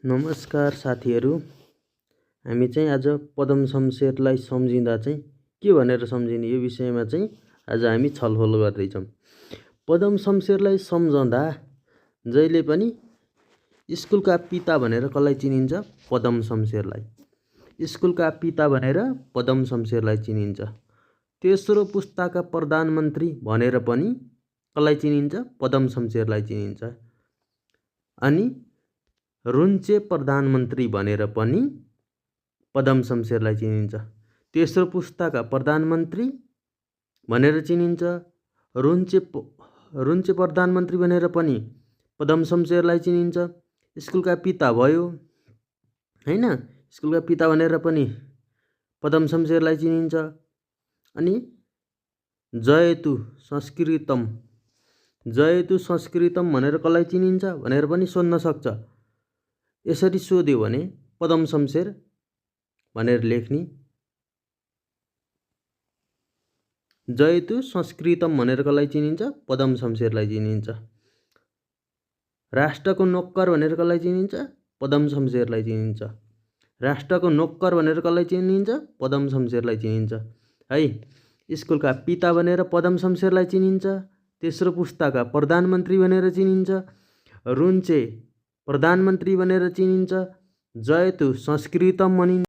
नमस्कार साथीहरू। हामी चाहिँ आज पदम शमशेरलाई सम्झिँदा चाहिँ के भनेर सम्झिने यो विषयमा चाहिँ आज हामी छलफल गर्दैछौँ। पदम शमशेरलाई सम्झँदा जहिले पनि स्कुलका पिता भनेर कसलाई चिनिन्छ? पदम शमशेरलाई। स्कुलका पिता भनेर पदम शमशेरलाई चिनिन्छ। तेस्रो पुस्ताका प्रधानमन्त्री भनेर पनि कसलाई चिनिन्छ? पदम शमशेरलाई चिनिन्छ। अनि रुन्चे प्रधानमन्त्री भनेर पनि पदम शमशेरलाई चिनिन्छ। तेस्रो पुस्ताका प्रधानमन्त्री भनेर चिनिन्छ। रुन्चे प्रधानमन्त्री भनेर पनि पदम शमशेरलाई चिनिन्छ। स्कुलका पिता भयो हैन, स्कुलका पिता भनेर पनि पदम शमशेरलाई चिनिन्छ। अनि जयतु संस्कृतम भनेर कसलाई चिनिन्छ भनेर पनि सोध्न सक्छ। यसरी सोध्यो भने पदम शमशेर भनेर लेख्ने। जयतु संस्कृतम भनेर कसलाई चिनिन्छ? पदम शमशेरलाई चिनिन्छ। राष्ट्रको नोक्कर भनेर कसलाई चिनिन्छ? पदम शमशेरलाई चिनिन्छ। राष्ट्रको नोक्कर भनेर कसलाई चिनिन्छ? पदम शमशेरलाई चिनिन्छ। है, स्कुलका पिता भनेर पदम शमशेरलाई चिनिन्छ। तेस्रो पुस्ताका प्रधानमन्त्री भनेर चिनिन्छ। रुन्चे प्रधानमन्त्री भनेर चिनिन्छ। जयतु संस्कृतम भनिन्छ।